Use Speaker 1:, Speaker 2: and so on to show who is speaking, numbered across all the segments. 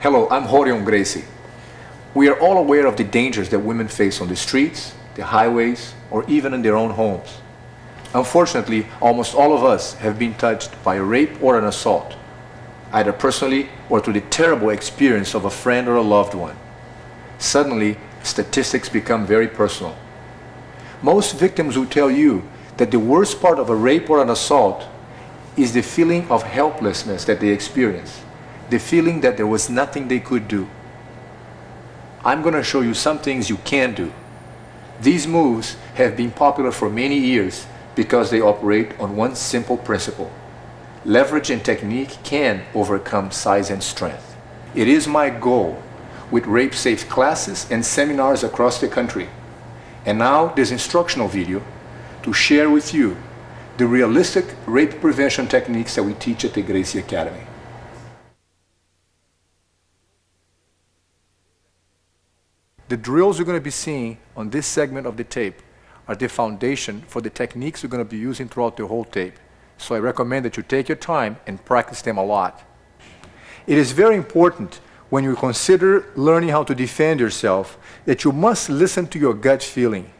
Speaker 1: Hello, I'm Horion Gracie. We are all aware of the dangers that women face on the streets, the highways, or even in their own homes. Unfortunately, almost all of us have been touched by a rape or an assault, either personally or through the terrible experience of a friend or a loved one. Suddenly, statistics become very personal. Most victims will tell you that the worst part of a rape or an assault is the feeling of helplessness that they experience, the feeling that there was nothing they could do. I'm going to show you some things you can do. These moves have been popular for many years because they operate on one simple principle. Leverage and technique can overcome size and strength. It is my goal, with rape-safe classes and seminars across the country, and now this instructional video, to share with you the realistic rape prevention techniques that we teach at the Gracie Academy. The drills you're going to be seeing on this segment of the tape are the foundation for the techniques you're going to be using throughout the whole tape. So I recommend that you take your time and practice them a lot. It is very important when you consider learning how to defend yourself that you must listen to your gut feeling.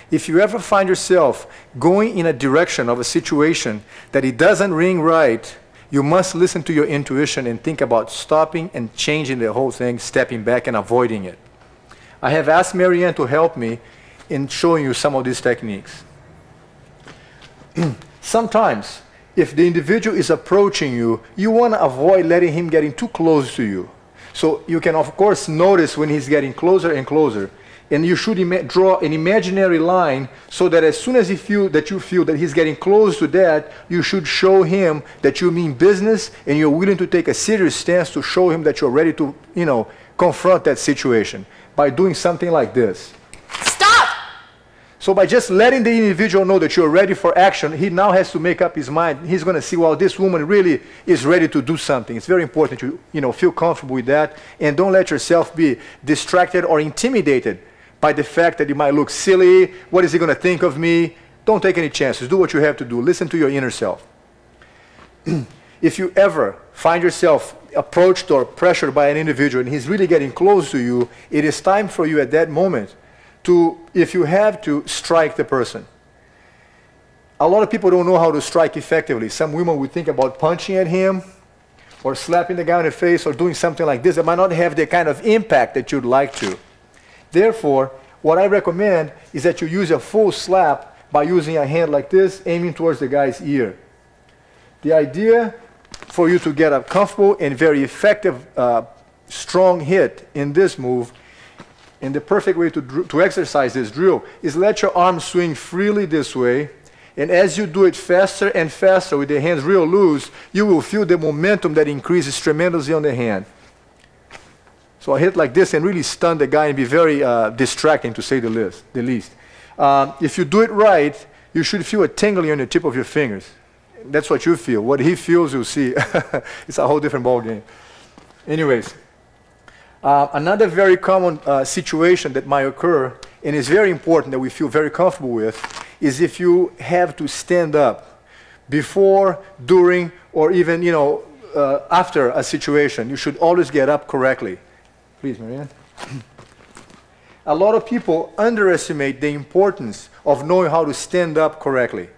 Speaker 1: If you ever find yourself going in a direction of a situation that it doesn't ring right, you must listen to your intuition and think about stopping and changing the whole thing, stepping back and avoiding it. I have asked Marianne to help me in showing you some of these techniques. Sometimes, if the individual is approaching you, you want to avoid letting him getting too close to you. So you can, of course, notice when he's getting closer and closer. And you should draw an imaginary line so that as soon as you feel that he's getting close to that, you should show him that you mean business and you're willing to take a serious stance to show him that you're ready to, confront that situation by doing something like this.
Speaker 2: Stop!
Speaker 1: So by just letting the individual know that you're ready for action, he now has to make up his mind. He's going to see, well, this woman really is ready to do something. It's very important to feel comfortable with that, and don't let yourself be distracted or intimidated by the fact that you might look silly. What is he going to think of me? Don't take any chances. Do what you have to do. Listen to your inner self. If you ever find yourself approached or pressured by an individual and he's really getting close to you, it is time for you at that moment to, if you have to, strike the person. A lot of people don't know how to strike effectively. Some women would think about punching at him or slapping the guy in the face or doing something like this. It might not have the kind of impact that you'd like to. Therefore, what I recommend is that you use a full slap by using a hand like this, aiming towards the guy's ear. The idea for you to get a comfortable and very effective, strong hit in this move, and the perfect way to exercise this drill is let your arms swing freely this way, and as you do it faster and faster with the hands real loose, you will feel the momentum that increases tremendously on the hand. So I hit like this and really stun the guy and be very distracting, to say the least. If you do it right, you should feel a tingling on the tip of your fingers. That's what you feel. What he feels, you'll see. It's a whole different ballgame. Anyways, another very common situation that might occur, and is very important that we feel very comfortable with, is if you have to stand up before, during, or even after a situation. You should always get up correctly. Please, Marianne. A lot of people underestimate the importance of knowing how to stand up correctly.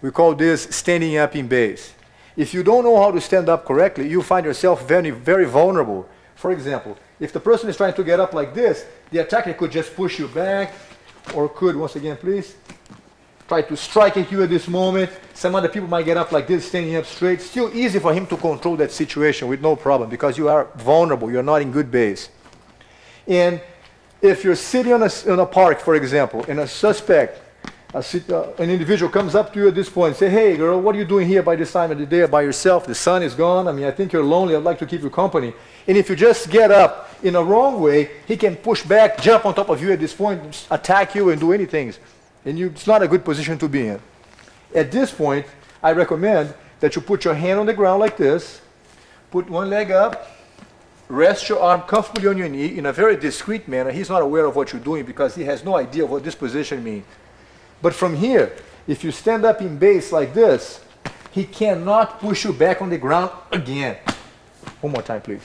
Speaker 1: We call this standing up in base. If you don't know how to stand up correctly, you find yourself very, very vulnerable. For example, if the person is trying to get up like this, the attacker could just push you back, or could, once again, please, try to strike at you at this moment. Some other people might get up like this, standing up straight. Still easy for him to control that situation with no problem because you are vulnerable. You're not in good base. And if you're sitting on a park, for example, and a suspect, an individual comes up to you at this point and say, hey girl, what are you doing here by this time of the day by yourself? The sun is gone. I think you're lonely. I'd like to keep you company. And if you just get up in a wrong way, he can push back, jump on top of you at this point, attack you and do anything. And it's not a good position to be in. At this point, I recommend that you put your hand on the ground like this, put one leg up, rest your arm comfortably on your knee in a very discreet manner. He's not aware of what you're doing because he has no idea what this position means. But from here, if you stand up in base like this, he cannot push you back on the ground again. One more time, please.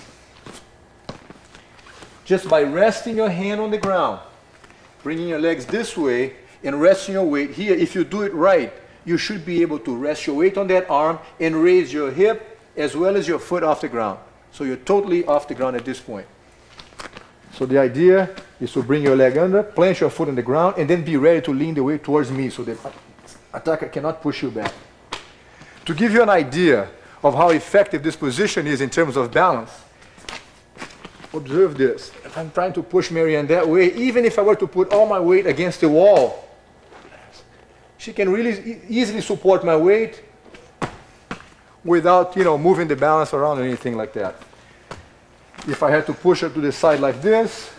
Speaker 1: just by resting your hand on the ground, bringing your legs this way, and resting your weight here. If you do it right, you should be able to rest your weight on that arm and raise your hip as well as your foot off the ground. So you're totally off the ground at this point. So the idea is to bring your leg under, plant your foot on the ground, and then be ready to lean the weight towards me so the attacker cannot push you back. To give you an idea of how effective this position is in terms of balance, observe this. If I'm trying to push Marianne that way, even if I were to put all my weight against the wall, she can really easily support my weight without, moving the balance around or anything like that. If I had to push her to the side like this,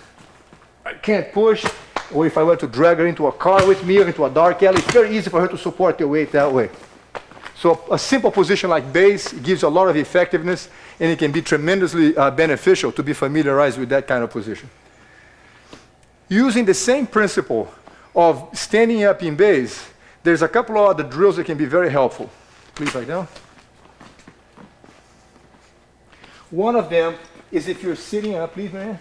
Speaker 1: I can't push. Or if I were to drag her into a car with me or into a dark alley, it's very easy for her to support the weight that way. So a simple position like base gives a lot of effectiveness, and it can be tremendously beneficial to be familiarized with that kind of position. Using the same principle of standing up in base, there's a couple of other drills that can be very helpful. Please write down. One of them is if you're sitting up, please, man.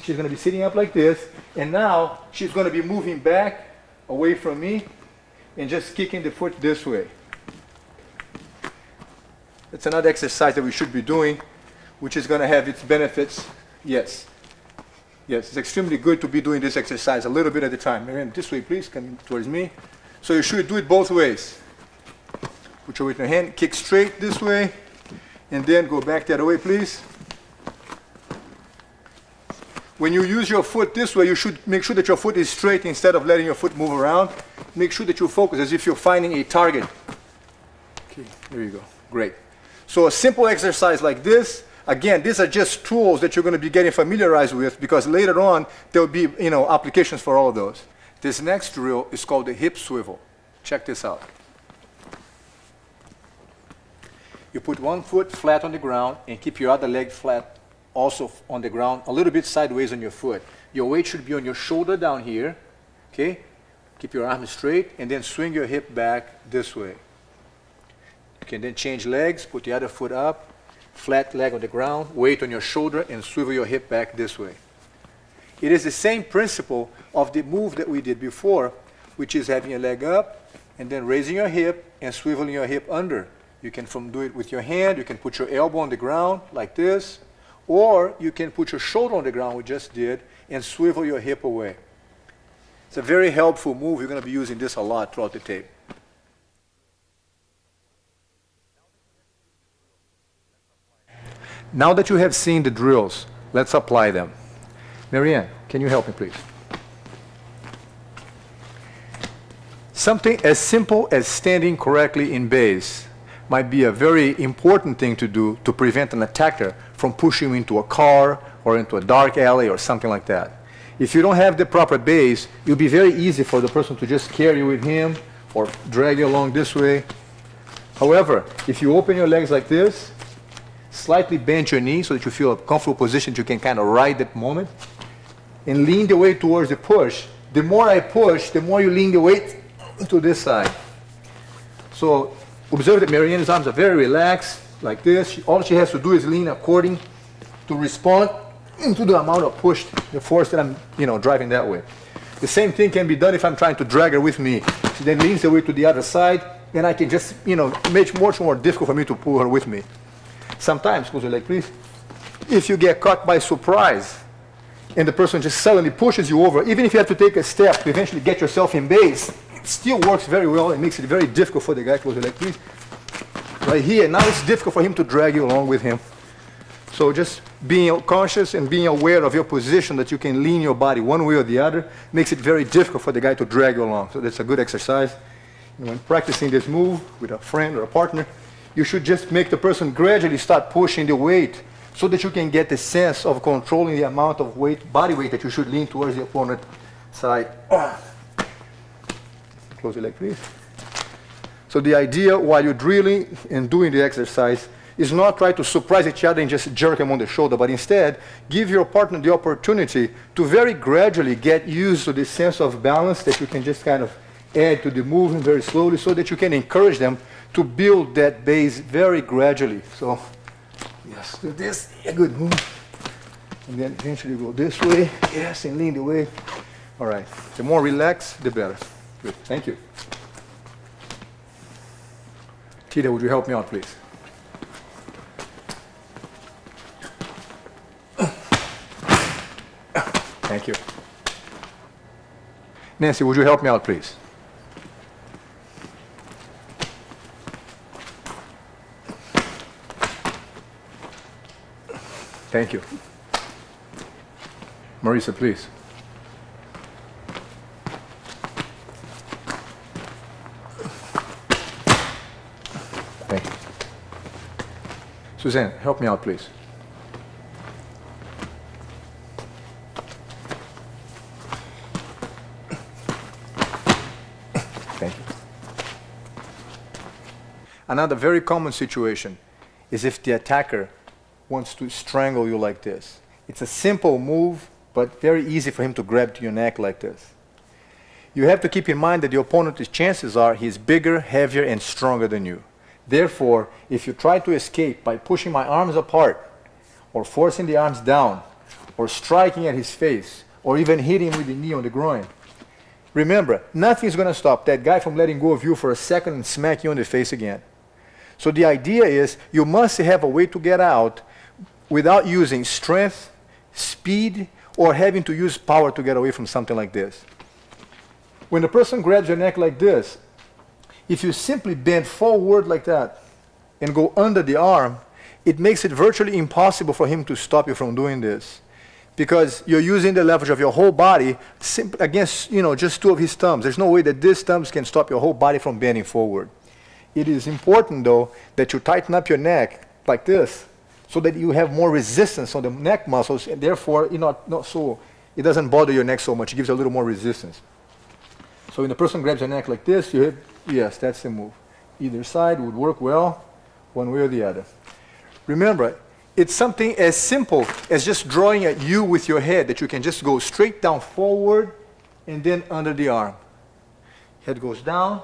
Speaker 1: She's going to be sitting up like this, and now she's going to be moving back away from me and just kicking the foot this way. That's another exercise that we should be doing, which is going to have its benefits. Yes. Yes, it's extremely good to be doing this exercise a little bit at a time. Marianne, this way, please, come towards me. So you should do it both ways. Put your weight in your hand, kick straight this way, and then go back the other way, please. When you use your foot this way, you should make sure that your foot is straight instead of letting your foot move around. Make sure that you focus as if you're finding a target. Okay, there you go. Great. So a simple exercise like this, again, these are just tools that you're going to be getting familiarized with, because later on there will be, applications for all of those. This next drill is called the hip swivel. Check this out. You put one foot flat on the ground and keep your other leg flat also on the ground, a little bit sideways on your foot. Your weight should be on your shoulder down here, okay? Keep your arm straight and then swing your hip back this way. You can then change legs, put the other foot up, flat leg on the ground, weight on your shoulder, and swivel your hip back this way. It is the same principle of the move that we did before, which is having your leg up and then raising your hip and swiveling your hip under. You can do it with your hand, you can put your elbow on the ground like this, or you can put your shoulder on the ground, we just did, and swivel your hip away. It's a very helpful move. You're going to be using this a lot throughout the tape. Now that you have seen the drills, let's apply them. Marianne, can you help me, please? Something as simple as standing correctly in base might be a very important thing to do to prevent an attacker from pushing you into a car or into a dark alley or something like that. If you don't have the proper base, it'll be very easy for the person to just carry you with him or drag you along this way. However, if you open your legs like this, slightly bend your knees so that you feel a comfortable position, you can kind of ride that moment, and lean the weight towards the push. The more I push, the more you lean the weight to this side. So observe that Marianne's arms are very relaxed, like this. All she has to do is lean according to respond to the amount of push, the force that I'm, driving that way. The same thing can be done if I'm trying to drag her with me. She then leans the weight to the other side, and I can just, make it much more difficult for me to pull her with me. Sometimes, close your leg, please. If you get caught by surprise, and the person just suddenly pushes you over, even if you have to take a step to eventually get yourself in base, it still works very well. It makes it very difficult for the guy. Close your leg, please. Right here, now it's difficult for him to drag you along with him. So just being conscious and being aware of your position, that you can lean your body one way or the other, makes it very difficult for the guy to drag you along. So that's a good exercise. And when practicing this move with a friend or a partner, you should just make the person gradually start pushing the weight so that you can get the sense of controlling the amount of weight, body weight that you should lean towards the opponent side. Close your leg, please. So the idea while you're drilling and doing the exercise is not try to surprise each other and just jerk them on the shoulder, but instead give your partner the opportunity to very gradually get used to this sense of balance that you can just kind of add to the movement very slowly, so that you can encourage them to build that base very gradually. So, yes, do this, a good move. And then eventually go this way. Yes, and lean the way. All right. The more relaxed, the better. Good. Thank you. Tita, would you help me out, please? Thank you. Nancy, would you help me out, please? Thank you. Marisa, please. Thank you. Suzanne, help me out, please. Thank you. Another very common situation is if the attacker wants to strangle you like this. It's a simple move, but very easy for him to grab to your neck like this. You have to keep in mind that the opponent's chances are he's bigger, heavier, and stronger than you. Therefore, if you try to escape by pushing my arms apart, or forcing the arms down, or striking at his face, or even hitting him with the knee on the groin, remember, nothing's going to stop that guy from letting go of you for a second and smack you on the face again. So the idea is you must have a way to get out without using strength, speed, or having to use power to get away from something like this. When the person grabs your neck like this, if you simply bend forward like that and go under the arm, it makes it virtually impossible for him to stop you from doing this, because you're using the leverage of your whole body against, just two of his thumbs. There's no way that these thumbs can stop your whole body from bending forward. It is important, though, that you tighten up your neck like this, so that you have more resistance on the neck muscles, and therefore it doesn't bother your neck so much. It gives you a little more resistance. So when the person grabs your neck like this, you hit, yes, that's the move. Either side would work well, one way or the other. Remember, it's something as simple as just drawing at you with your head, that you can just go straight down forward and then under the arm. Head goes down.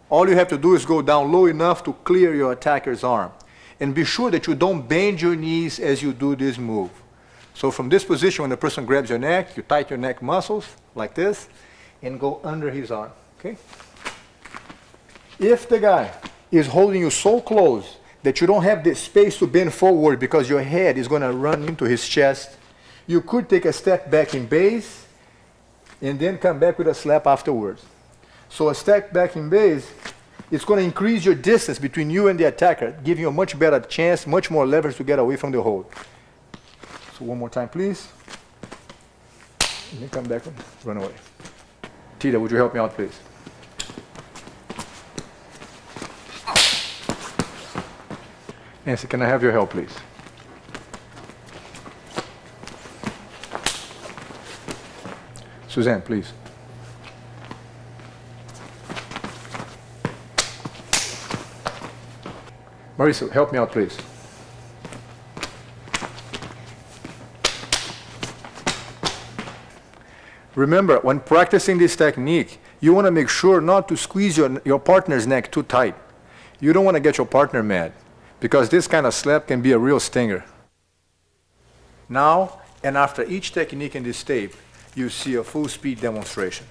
Speaker 1: All you have to do is go down low enough to clear your attacker's arm. And be sure that you don't bend your knees as you do this move. So from this position, when the person grabs your neck, you tighten your neck muscles like this and go under his arm. Okay? If the guy is holding you so close that you don't have the space to bend forward because your head is going to run into his chest, you could take a step back in base and then come back with a slap afterwards. So a step back in base, it's going to increase your distance between you and the attacker, giving you a much better chance, much more leverage to get away from the hold. So one more time, please. And then come back and run away. Tita, would you help me out, please? Nancy, can I have your help, please? Suzanne, please. Marisa, help me out, please. Remember, when practicing this technique, you want to make sure not to squeeze your partner's neck too tight. You don't want to get your partner mad, because this kind of slap can be a real stinger. Now, and after each technique in this tape, you see a full speed demonstration.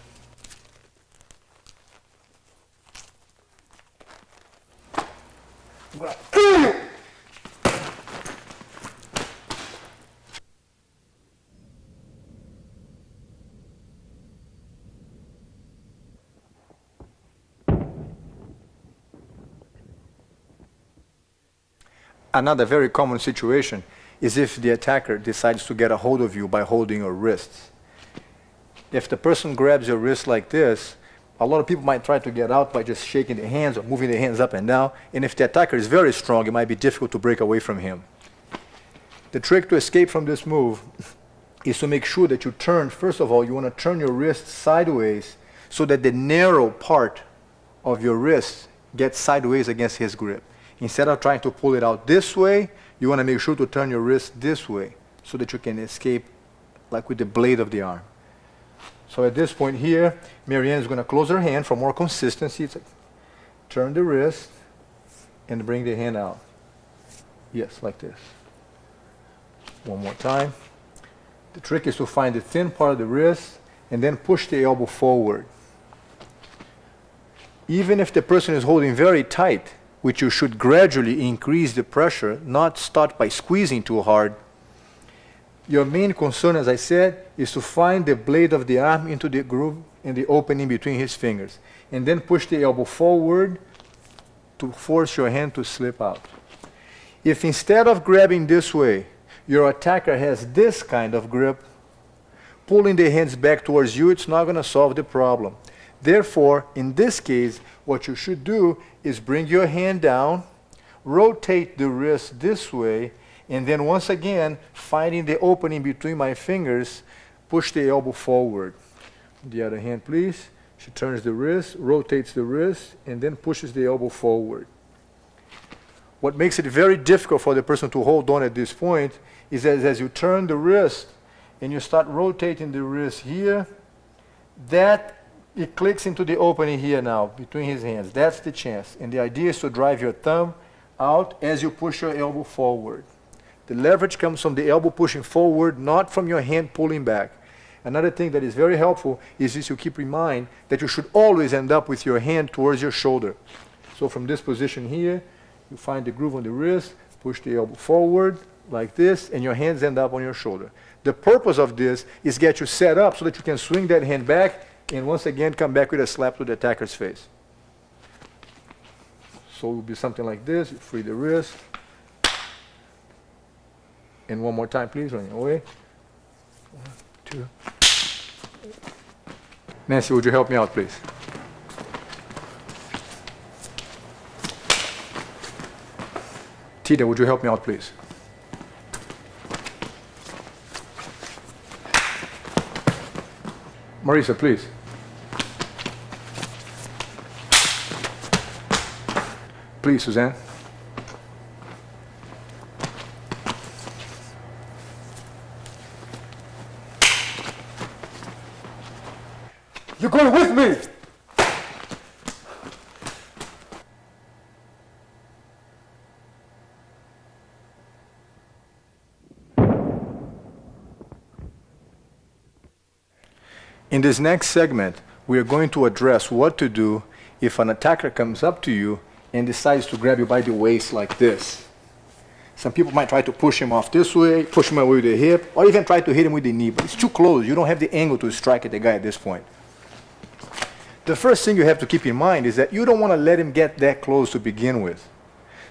Speaker 1: Another very common situation is if the attacker decides to get a hold of you by holding your wrists. If the person grabs your wrist like this, a lot of people might try to get out by just shaking their hands or moving their hands up and down. And if the attacker is very strong, it might be difficult to break away from him. The trick to escape from this move is to make sure that you turn, first of all, you want to turn your wrist sideways so that the narrow part of your wrist gets sideways against his grip. Instead of trying to pull it out this way, you want to make sure to turn your wrist this way so that you can escape like with the blade of the arm. So at this point here, Marianne is going to close her hand for more consistency. It's like, turn the wrist and bring the hand out. Yes, like this. One more time. The trick is to find the thin part of the wrist and then push the elbow forward. Even if the person is holding very tight, which you should gradually increase the pressure, not start by squeezing too hard. Your main concern, as I said, is to find the blade of the arm into the groove and the opening between his fingers. And then push the elbow forward to force your hand to slip out. If instead of grabbing this way, your attacker has this kind of grip, pulling the hands back towards you, it's not going to solve the problem. Therefore, in this case, what you should do is bring your hand down, rotate the wrist this way, and then once again, finding the opening between my fingers, push the elbow forward. The other hand, please. She turns the wrist, rotates the wrist, and then pushes the elbow forward. What makes it very difficult for the person to hold on at this point is that as you turn the wrist and you start rotating the wrist here, that it clicks into the opening here now between his hands. That's the chance. And the idea is to drive your thumb out as you push your elbow forward. The leverage comes from the elbow pushing forward, not from your hand pulling back. Another thing that is very helpful is this: you keep in mind that you should always end up with your hand towards your shoulder. So from this position here, you find the groove on the wrist, push the elbow forward like this, and your hands end up on your shoulder. The purpose of this is get you set up so that you can swing that hand back and once again come back with a slap to the attacker's face. So it will be something like this. You free the wrist. And one more time, please, running away. 1, 2. Nancy, would you help me out, please? Tita, would you help me out, please? Marisa, please. Please, Suzanne. You're going with me! In this next segment, we are going to address what to do if an attacker comes up to you and decides to grab you by the waist like this. Some people might try to push him off this way, push him away with the hip, or even try to hit him with the knee, but it's too close. You don't have the angle to strike at the guy at this point. The first thing you have to keep in mind is that you don't want to let him get that close to begin with.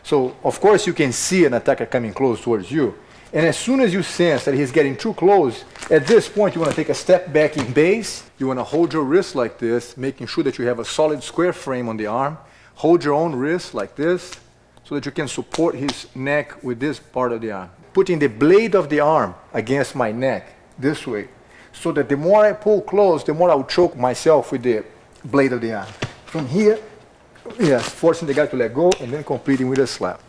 Speaker 1: So, of course, you can see an attacker coming close towards you, and as soon as you sense that he's getting too close, at this point you want to take a step back in base. You want to hold your wrist like this, making sure that you have a solid square frame on the arm. Hold your own wrist like this so that you can support his neck with this part of the arm. Putting the blade of the arm against my neck this way, so that the more I pull close, the more I will choke myself with the blade of the arm. From here, yes, forcing the guy to let go and then completing with a slap.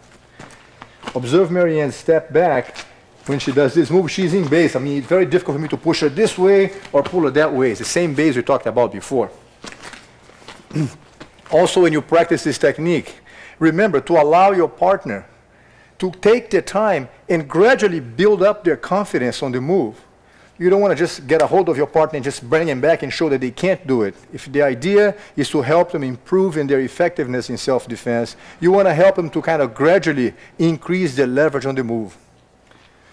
Speaker 1: Observe Marianne step back. When she does this move, she's in base. I mean, it's very difficult for me to push her this way or pull her that way. It's the same base we talked about before. Also, when you practice this technique, remember to allow your partner to take the time and gradually build up their confidence on the move. You don't want to just get a hold of your partner and just bring them back and show that they can't do it. If the idea is to help them improve in their effectiveness in self-defense, you want to help them to kind of gradually increase their leverage on the move.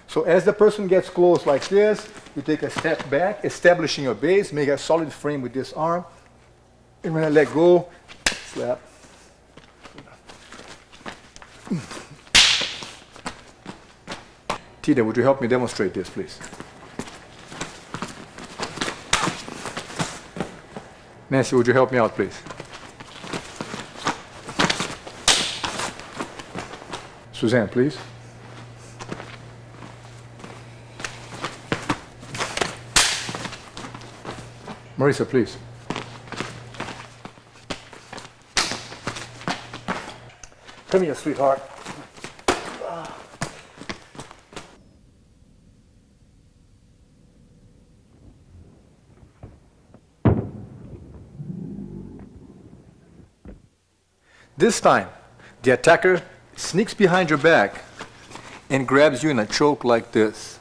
Speaker 1: So as the person gets close like this, you take a step back, establishing your base, make a solid frame with this arm, and when I let go, slap. Tita, would you help me demonstrate this, please? Nancy, would you help me out, please? Suzanne, please. Marisa, please. Come here, sweetheart. This time, the attacker sneaks behind your back and grabs you in a choke like this.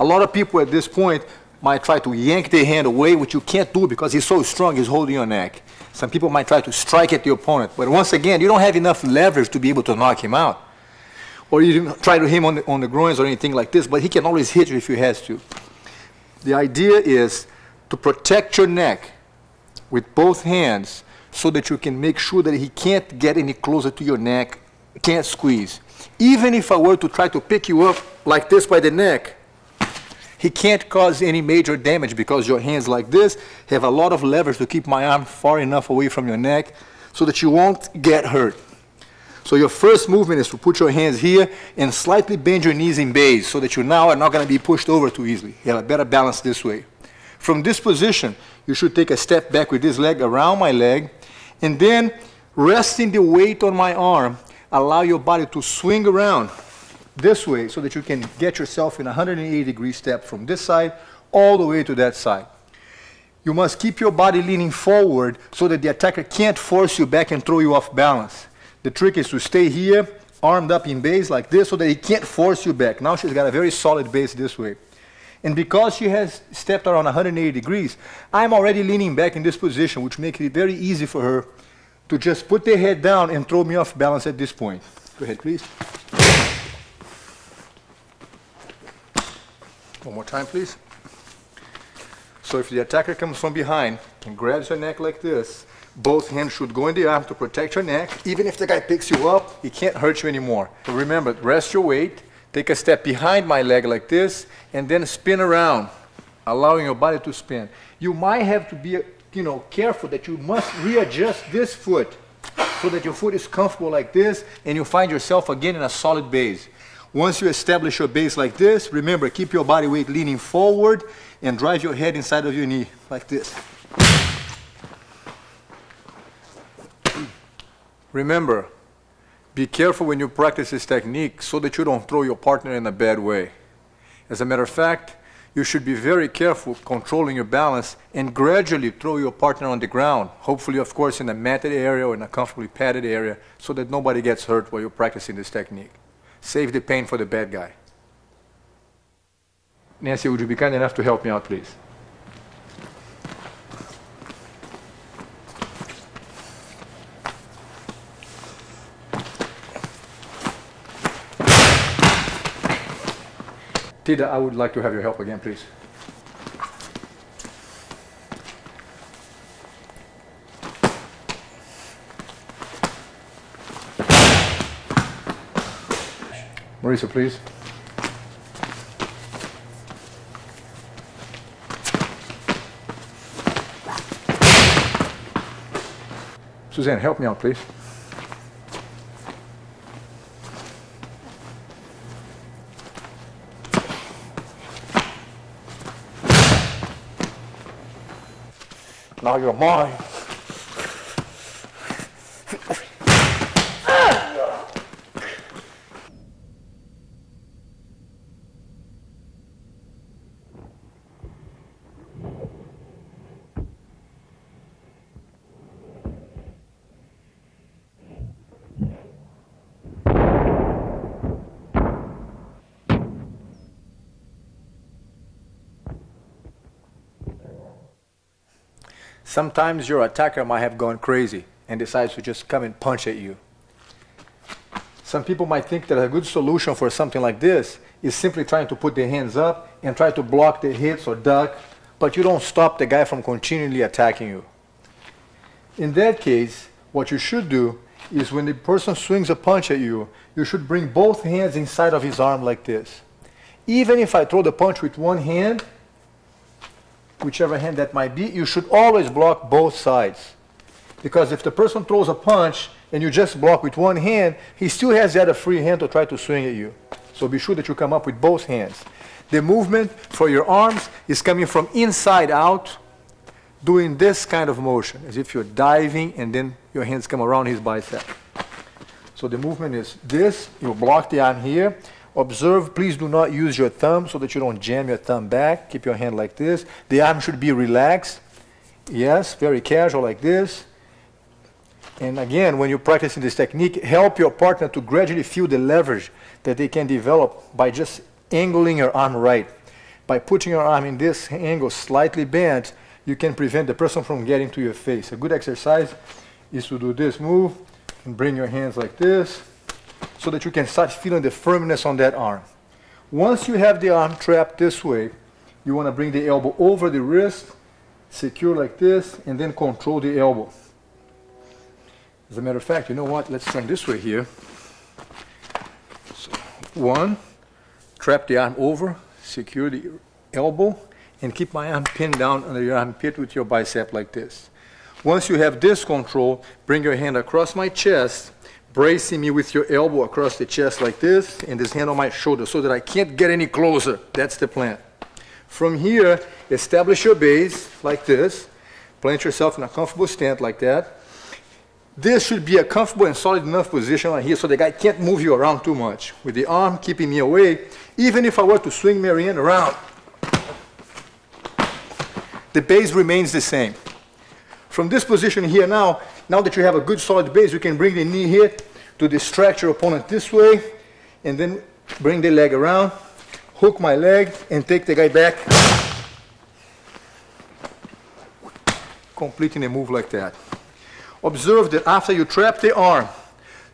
Speaker 1: A lot of people at this point might try to yank their hand away, which you can't do because he's so strong, he's holding your neck. Some people might try to strike at the opponent, but once again, you don't have enough leverage to be able to knock him out. Or you didn't try to hit him on the groins or anything like this, but he can always hit you if he has to. The idea is to protect your neck with both hands so that you can make sure that he can't get any closer to your neck, can't squeeze. Even if I were to try to pick you up like this by the neck, he can't cause any major damage because your hands like this have a lot of leverage to keep my arm far enough away from your neck so that you won't get hurt. So your first movement is to put your hands here and slightly bend your knees in base so that you now are not going to be pushed over too easily. You have a better balance this way. From this position, you should take a step back with this leg around my leg, and then resting the weight on my arm, allow your body to swing around this way so that you can get yourself in a 180-degree step from this side all the way to that side. You must keep your body leaning forward so that the attacker can't force you back and throw you off balance. The trick is to stay here, armed up in base like this so that he can't force you back. Now she's got a very solid base this way. And because she has stepped around 180 degrees, I'm already leaning back in this position, which makes it very easy for her to just put the head down and throw me off balance at this point. Go ahead, please. One more time, please. So if the attacker comes from behind and grabs your neck like this, both hands should go in the arm to protect your neck. Even if the guy picks you up, he can't hurt you anymore. So remember, rest your weight, take a step behind my leg like this, and then spin around, allowing your body to spin. You might have to be, careful that you must readjust this foot so that your foot is comfortable like this, and you find yourself again in a solid base. Once you establish your base like this, remember, keep your body weight leaning forward and drive your head inside of your knee like this. Remember, be careful when you practice this technique so that you don't throw your partner in a bad way. As a matter of fact, you should be very careful controlling your balance and gradually throw your partner on the ground, hopefully, of course, in a matted area or in a comfortably padded area so that nobody gets hurt while you're practicing this technique. Save the pain for the bad guy. Nancy, would you be kind enough to help me out, please? Tida, I would like to have your help again, please. Marisa, please. Suzanne, help me out, please. Now you're mine. Sometimes your attacker might have gone crazy and decides to just come and punch at you. Some people might think that a good solution for something like this is simply trying to put their hands up and try to block the hits or duck, but you don't stop the guy from continually attacking you. In that case, what you should do is when the person swings a punch at you, you should bring both hands inside of his arm like this. Even if I throw the punch with one hand, whichever hand that might be, you should always block both sides. Because if the person throws a punch and you just block with one hand, he still has the other free hand to try to swing at you. So be sure that you come up with both hands. The movement for your arms is coming from inside out, doing this kind of motion, as if you're diving and then your hands come around his bicep. So the movement is this, you block the arm here. Observe, please do not use your thumb so that you don't jam your thumb back. Keep your hand like this. The arm should be relaxed. Yes, very casual like this. And again, when you're practicing this technique, help your partner to gradually feel the leverage that they can develop by just angling your arm right. by putting your arm in this angle slightly bent, you can prevent the person from getting to your face. A good exercise is to do this move and bring your hands like this so that you can start feeling the firmness on that arm. Once you have the arm trapped this way, you want to bring the elbow over the wrist, secure like this, and then control the elbow. As a matter of fact, you know what? Let's turn this way here. So, one, trap the arm over, secure the elbow, and keep my arm pinned down under your armpit with your bicep like this. Once you have this control, bring your hand across my chest, bracing me with your elbow across the chest like this, and this hand on my shoulder so that I can't get any closer. That's the plan. From here, establish your base like this. Plant yourself in a comfortable stand like that. This should be a comfortable and solid enough position right here so the guy can't move you around too much. With the arm keeping me away, even if I were to swing Marianne around, the base remains the same. From this position here now that you have a good solid base, you can bring the knee here to distract your opponent this way, and then bring the leg around, hook my leg, and take the guy back, completing a move like that. Observe that after you trap the arm,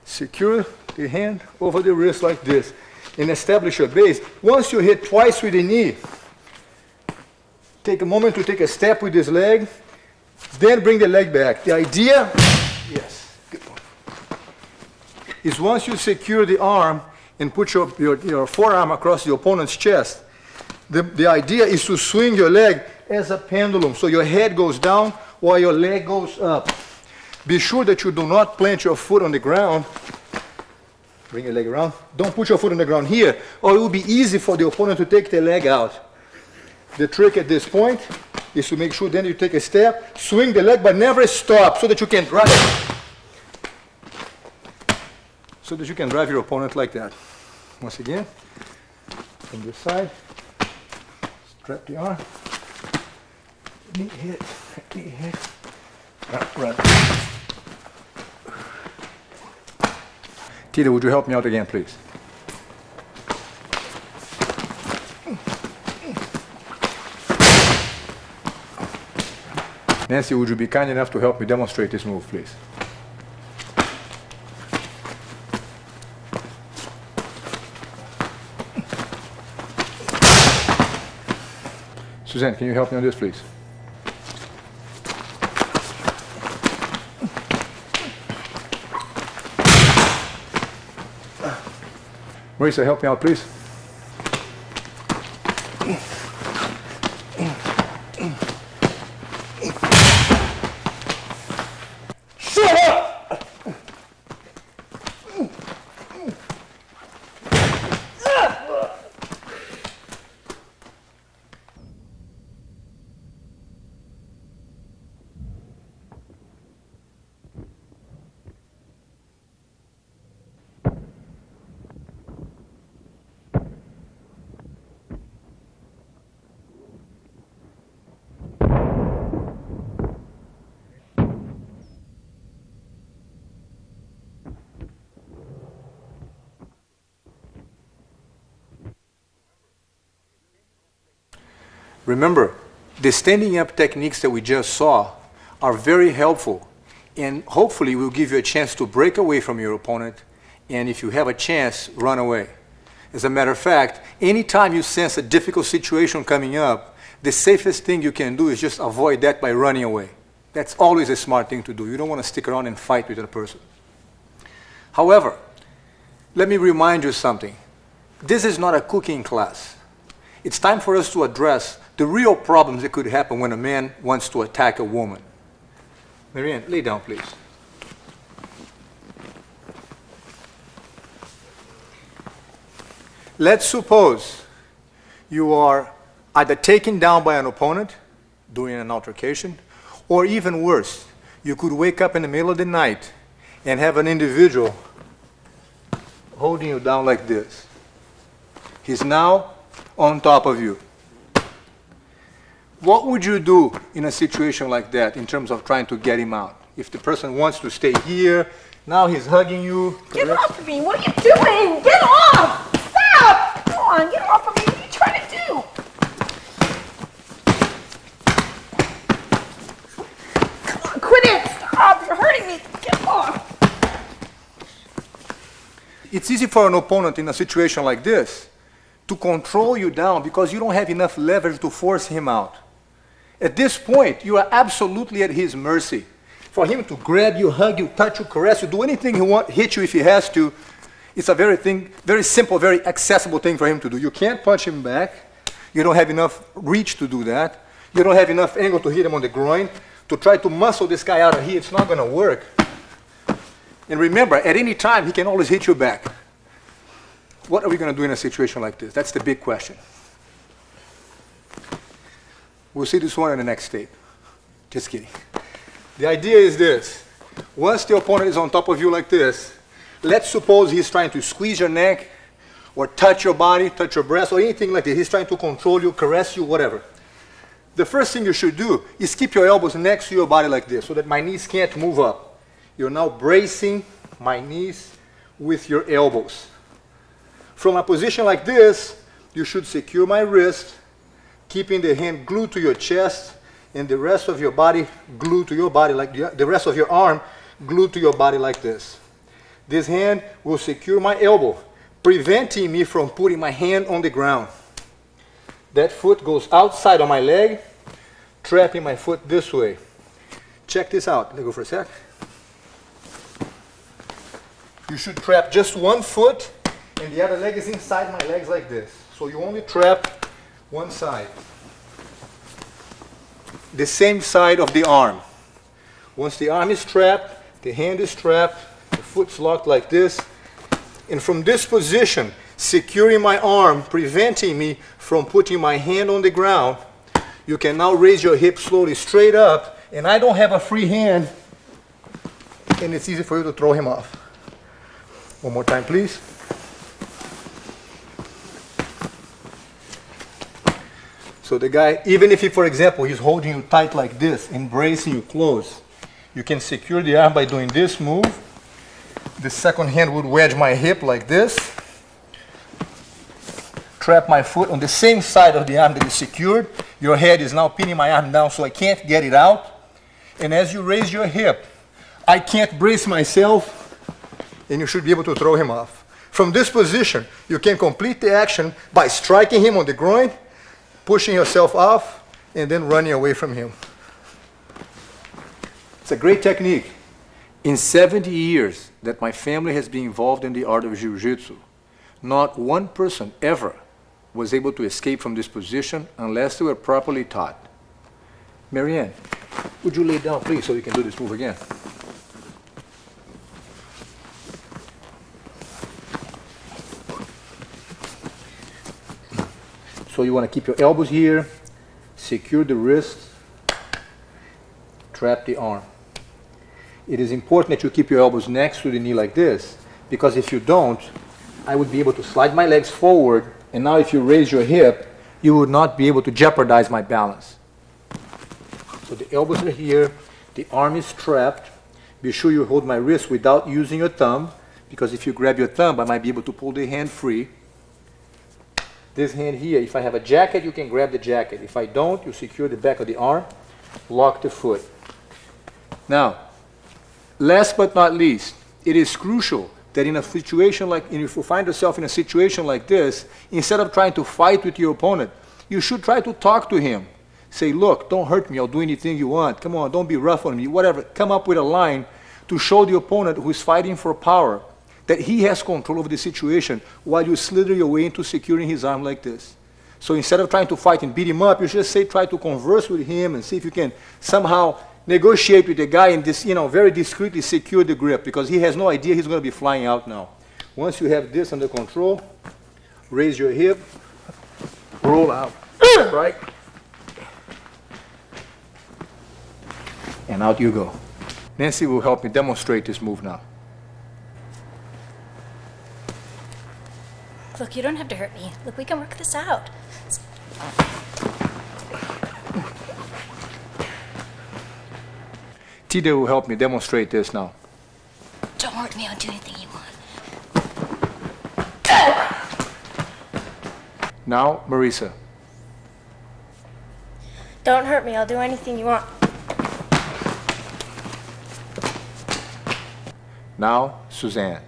Speaker 1: secure the hand over the wrist like this, and establish your base. Once you hit twice with the knee, take a moment to take a step with this leg, then bring the leg back. The idea, yes, good point, is once you secure the arm and put your forearm across the opponent's chest, the idea is to swing your leg as a pendulum. So your head goes down while your leg goes up. Be sure that you do not plant your foot on the ground. Bring your leg around. Don't put your foot on the ground here, or it will be easy for the opponent to take the leg out. The trick at this point is to make sure then you take a step, swing the leg, but never stop so that you can drive it. So that you can drive your opponent like that. Once again, from this side, strap the arm, knee hit, run. Tita, would you help me out again, please? Nancy, would you be kind enough to help me demonstrate this move, please? Suzanne, can you help me on this, please? Marisa, help me out, please. Shut up! Remember, the standing up techniques that we just saw are very helpful and hopefully will give you a chance to break away from your opponent, and if you have a chance, run away. As a matter of fact, anytime you sense a difficult situation coming up, the safest thing you can do is just avoid that by running away. That's always a smart thing to do. You don't want to stick around and fight with a person. However, let me remind you something. This is not a cooking class. It's time for us to address the real problems that could happen when a man wants to attack a woman. Marianne, lay down, please. Let's suppose you are either taken down by an opponent during an altercation, or even worse, you could wake up in the middle of the night and have an individual holding you down like this. He's now on top of you. What would you do in a situation like that in terms of trying to get him out? If the person wants to stay here, now he's hugging you.
Speaker 2: Get off of me! What are you doing? Get off! Stop! Come on, get off of me! What are you trying to do? hurting me. Get off.
Speaker 1: It's easy for an opponent in a situation like this to control you down because you don't have enough leverage to force him out. At this point, you are absolutely at his mercy. For him to grab you, hug you, touch you, caress you, do anything he wants, hit you if he has to, it's a very simple, very accessible thing for him to do. You can't punch him back. You don't have enough reach to do that. You don't have enough angle to hit him on the groin. To try to muscle this guy out of here, it's not going to work. And remember, at any time, he can always hit you back. What are we going to do in a situation like this? That's the big question. We'll see this one in the next tape. Just kidding. The idea is this. Once the opponent is on top of you like this, let's suppose he's trying to squeeze your neck or touch your body, touch your breast, or anything like that. He's trying to control you, caress you, whatever. The first thing you should do is keep your elbows next to your body like this so that my knees can't move up. You're now bracing my knees with your elbows. From a position like this, you should secure my wrist, keeping the hand glued to your chest and the rest of your body glued to your body, like the rest of your arm glued to your body like this. This hand will secure my elbow, preventing me from putting my hand on the ground. That foot goes outside on my leg, trapping my foot this way. Check this out. Let me go for a sec. You should trap just one foot, and the other leg is inside my legs like this. So you only trap one side. The same side of the arm. Once the arm is trapped, the hand is trapped, the foot's locked like this. And from this position, securing my arm, preventing me from putting my hand on the ground, you can now raise your hip slowly straight up, and I don't have a free hand, and it's easy for you to throw him off. One more time, please. So the guy, even if he, for example, he's holding you tight like this, embracing you close, you can secure the arm by doing this move. The second hand would wedge my hip like this, trap my foot on the same side of the arm that is secured. Your head is now pinning my arm down so I can't get it out. And as you raise your hip, I can't brace myself, and you should be able to throw him off. From this position, you can complete the action by striking him on the groin, pushing yourself off, and then running away from him. It's a great technique. In 70 years that my family has been involved in the art of Jiu-Jitsu, not one person ever was able to escape from this position unless they were properly taught. Marianne, would you lay down, please, so you can do this move again? So you want to keep your elbows here, secure the wrist, trap the arm. It is important that you keep your elbows next to the knee like this, because if you don't, I would be able to slide my legs forward, and now if you raise your hip, you would not be able to jeopardize my balance. So the elbows are here, the arm is trapped. Be sure you hold my wrist without using your thumb, because if you grab your thumb, I might be able to pull the hand free. This hand here, if I have a jacket, you can grab the jacket. If I don't, you secure the back of the arm, lock the foot. Now, last but not least, it is crucial that in a situation like, if you find yourself in a situation like this, instead of trying to fight with your opponent, you should try to talk to him. Say, look, don't hurt me, I'll do anything you want. Come on, don't be rough on me, whatever. Come up with a line to show the opponent who is fighting for power that he has control over the situation while you slither your way into securing his arm like this. So instead of trying to fight and beat him up, you just say, try to converse with him and see if you can somehow negotiate with the guy and very discreetly secure the grip, because he has no idea he's going to be flying out now. Once you have this under control, raise your hip, roll out, right? And out you go. Nancy will help me demonstrate this move now.
Speaker 2: Look, you don't have to hurt me. Look, we can work this out.
Speaker 1: Tida will help me demonstrate this now.
Speaker 2: Don't hurt me, I'll do anything you want.
Speaker 1: Now, Marisa.
Speaker 2: Don't hurt me, I'll do anything you want.
Speaker 1: Now, Suzanne.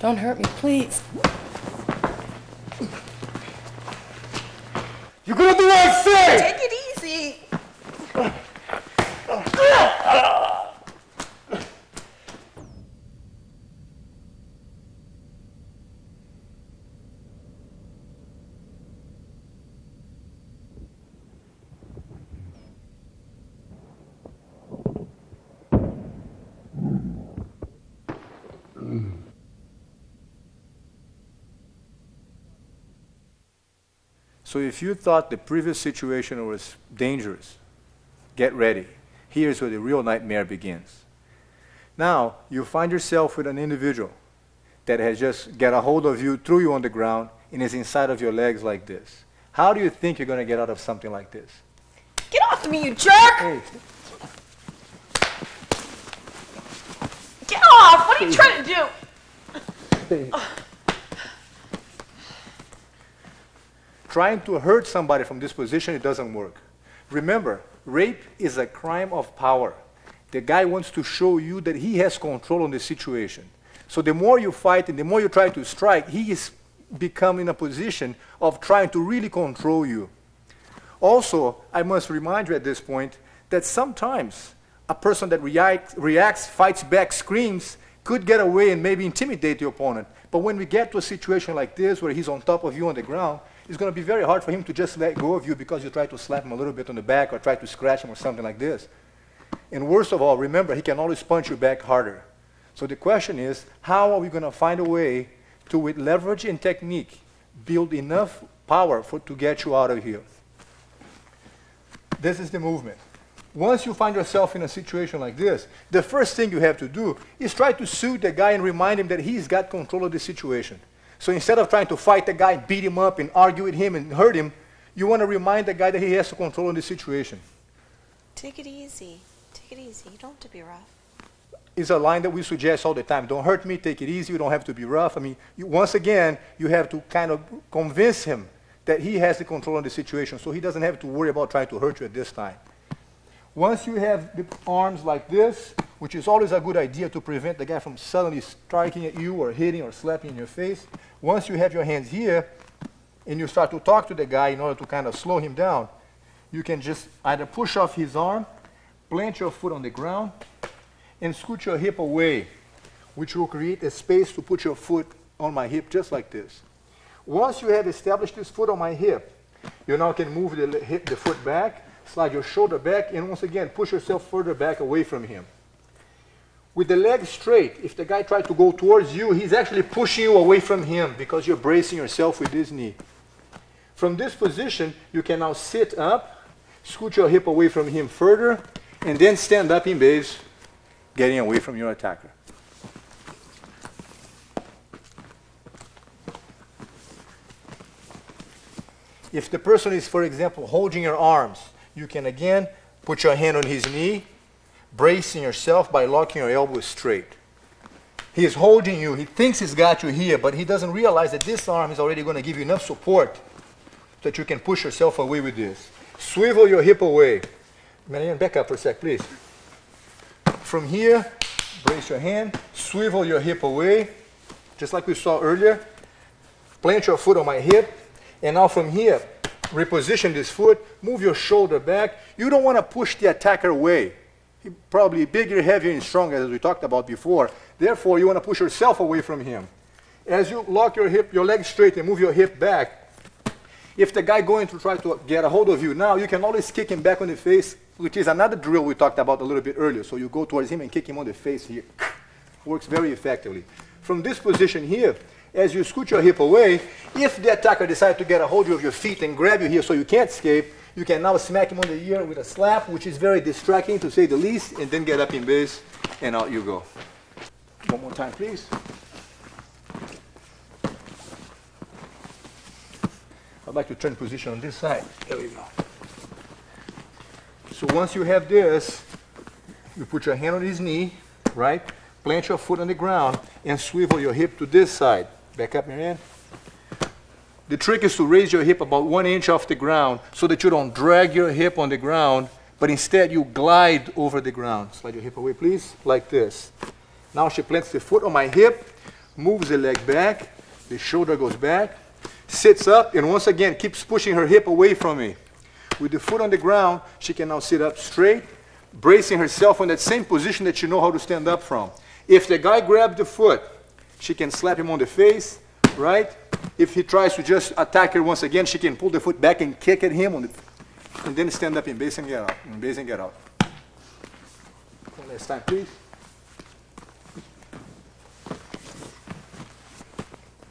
Speaker 3: Don't hurt me, please.
Speaker 1: You're gonna do what I say!
Speaker 3: Take it easy.
Speaker 1: So if you thought the previous situation was dangerous, get ready. Here's where the real nightmare begins. Now, you find yourself with an individual that has just got a hold of you, threw you on the ground, and is inside of your legs like this. How do you think you're going to get out of something like this?
Speaker 3: Get off of me, you jerk!
Speaker 1: Hey,
Speaker 3: Get off! What are you trying to do?
Speaker 1: trying to hurt somebody from this position, it doesn't work. Remember, rape is a crime of power. The guy wants to show you that he has control on the situation. So the more you fight and the more you try to strike, he is becoming in a position of trying to really control you. Also, I must remind you at this point that sometimes a person that reacts, fights back, screams, could get away and maybe intimidate the opponent. But when we get to a situation like this where he's on top of you on the ground, it's going to be very hard for him to just let go of you because you try to slap him a little bit on the back or try to scratch him or something like this. And worst of all, remember, he can always punch you back harder. So the question is, how are we going to find a way to, with leverage and technique, build enough power to get you out of here? This is the movement. Once you find yourself in a situation like this, the first thing you have to do is try to soothe the guy and remind him that he's got control of the situation. So instead of trying to fight the guy, beat him up, and argue with him and hurt him, you want to remind the guy that he has control of the situation.
Speaker 4: Take it easy. Take it easy. You don't have to be rough.
Speaker 1: It's a line that we suggest all the time. Don't hurt me, take it easy, you don't have to be rough. I mean, once again, you have to kind of convince him that he has the control of the situation so he doesn't have to worry about trying to hurt you at this time. Once you have the arms like this, which is always a good idea to prevent the guy from suddenly striking at you or hitting or slapping in your face. Once you have your hands here and you start to talk to the guy in order to kind of slow him down, you can just either push off his arm, plant your foot on the ground, and scoot your hip away, which will create a space to put your foot on my hip just like this. Once you have established this foot on my hip, you now can move the foot back, slide your shoulder back, and once again, push yourself further back away from him. With the leg straight, if the guy tries to go towards you, he's actually pushing you away from him because you're bracing yourself with this knee. From this position, you can now sit up, scoot your hip away from him further, and then stand up in base, getting away from your attacker. If the person is, for example, holding your arms, you can again put your hand on his knee, bracing yourself by locking your elbows straight. He is holding you. He thinks he's got you here, but he doesn't realize that this arm is already going to give you enough support so that you can push yourself away with this. Swivel your hip away. Marianne, back up for a sec, please. From here, brace your hand, swivel your hip away, just like we saw earlier. Plant your foot on my hip, and now from here, reposition this foot, move your shoulder back. You don't want to push the attacker away. He's probably bigger, heavier, and stronger, as we talked about before. Therefore, you want to push yourself away from him. As you lock your hip, your leg straight, and move your hip back, if the guy going to try to get a hold of you now, you can always kick him back on the face, which is another drill we talked about a little bit earlier. So you go towards him and kick him on the face here. Works very effectively. From this position here, as you scoot your hip away, if the attacker decides to get a hold of your feet and grab you here so you can't escape, you can now smack him on the ear with a slap, which is very distracting to say the least, and then get up in base, and out you go. One more time, please. I'd like to turn position on this side. There we go. So once you have this, you put your hand on his knee, right? Plant your foot on the ground and swivel your hip to this side. Back up, Marianne. The trick is to raise your hip about 1 inch off the ground so that you don't drag your hip on the ground but instead you glide over the ground. Slide your hip away, please, like this. Now she plants the foot on my hip, moves the leg back, the shoulder goes back, sits up, and once again keeps pushing her hip away from me. With the foot on the ground, she can now sit up straight, bracing herself in that same position that you know how to stand up from. If the guy grabs the foot, she can slap him on the face, right? If he tries to just attack her once again, she can pull the foot back and kick at him, and then stand up in base and get out, in base and get out. One last time, please.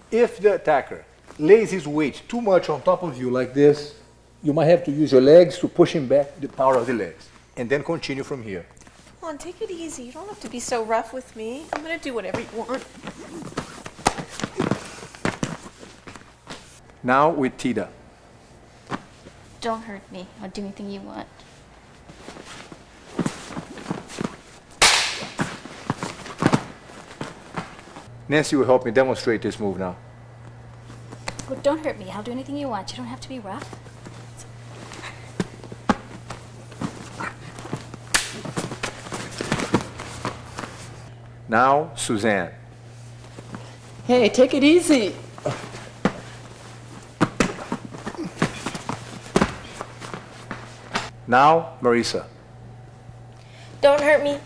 Speaker 1: If the attacker lays his weight too much on top of you like this, you might have to use your legs to push him back, the power of the legs, and then continue from here.
Speaker 4: Come on, take it easy. You don't have to be so rough with me. I'm gonna do whatever you want.
Speaker 1: Now with Tita.
Speaker 2: Don't hurt me. I'll do anything you want.
Speaker 1: Nancy will help me demonstrate this move now.
Speaker 2: Look, don't hurt me. I'll do anything you want. You don't have to be rough.
Speaker 1: Now, Suzanne.
Speaker 3: Hey, take it easy.
Speaker 1: Now, Marisa.
Speaker 4: Don't hurt me.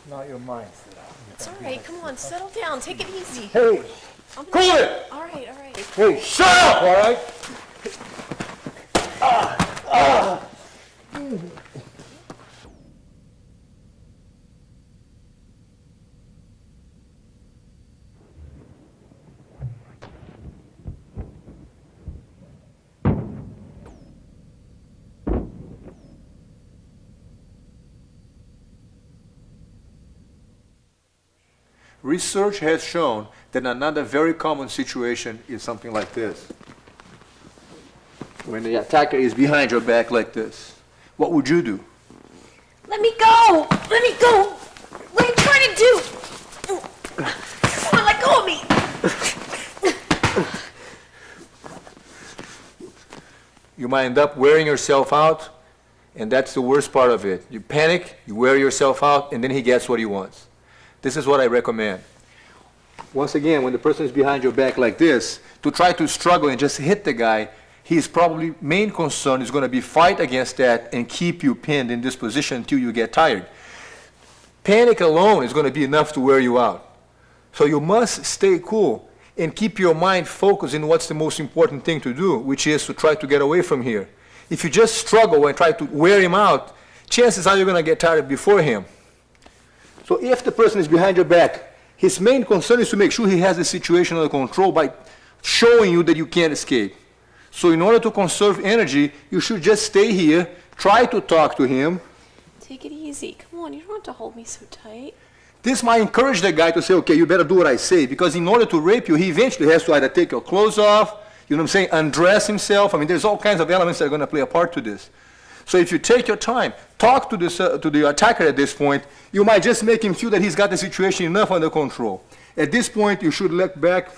Speaker 1: Now your mind.
Speaker 4: It's all right. Come on, settle down. Take it easy.
Speaker 1: Hey,
Speaker 4: I'm gonna-
Speaker 1: cool it!
Speaker 4: All right, all right.
Speaker 1: Hey, shut up, all right? Research has shown that another very common situation is something like this. When the attacker is behind your back like this, what would you do?
Speaker 4: Let me go! Let me go! What are you trying to do? Come on, let go of me!
Speaker 1: You might end up wearing yourself out, and that's the worst part of it. You panic, you wear yourself out, and then he gets what he wants. This is what I recommend. Once again, when the person is behind your back like this, to try to struggle and just hit the guy, his probably main concern is going to be fight against that and keep you pinned in this position until you get tired. Panic alone is going to be enough to wear you out. So you must stay cool and keep your mind focused in what's the most important thing to do, which is to try to get away from here. If you just struggle and try to wear him out, chances are you're going to get tired before him. So if the person is behind your back, his main concern is to make sure he has the situation under control by showing you that you can't escape. So in order to conserve energy, you should just stay here, try to talk to him.
Speaker 4: Take it easy. Come on, you don't have to hold me so tight.
Speaker 1: This might encourage the guy to say, okay, you better do what I say, because in order to rape you, he eventually has to either take your clothes off, you know what I'm saying, undress himself. I mean, there's all kinds of elements that are going to play a part to this. So if you take your time, talk to the attacker at this point, you might just make him feel that he's got the situation enough under control. At this point, you should look back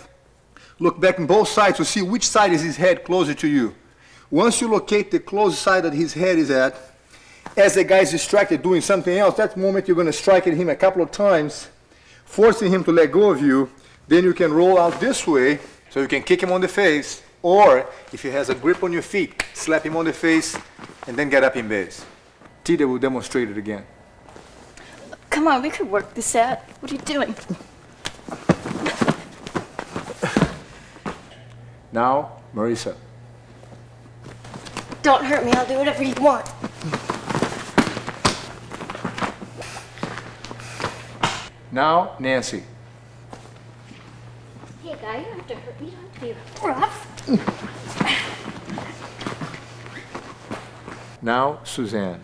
Speaker 1: on both sides to see which side is his head closer to you. Once you locate the closest side that his head is at, as the guy is distracted doing something else, that moment you're going to strike at him a couple of times, forcing him to let go of you. Then you can roll out this way, so you can kick him on the face, or if he has a grip on your feet, slap him on the face, and then get up in base. Tita will demonstrate it again.
Speaker 2: Come on, we could work this out. What are you doing?
Speaker 1: Now, Marisa.
Speaker 2: Don't hurt me. I'll do whatever you want.
Speaker 1: Now, Nancy.
Speaker 2: Hey, guy, you don't have to hurt me. You don't have to be rough.
Speaker 1: Now, Suzanne.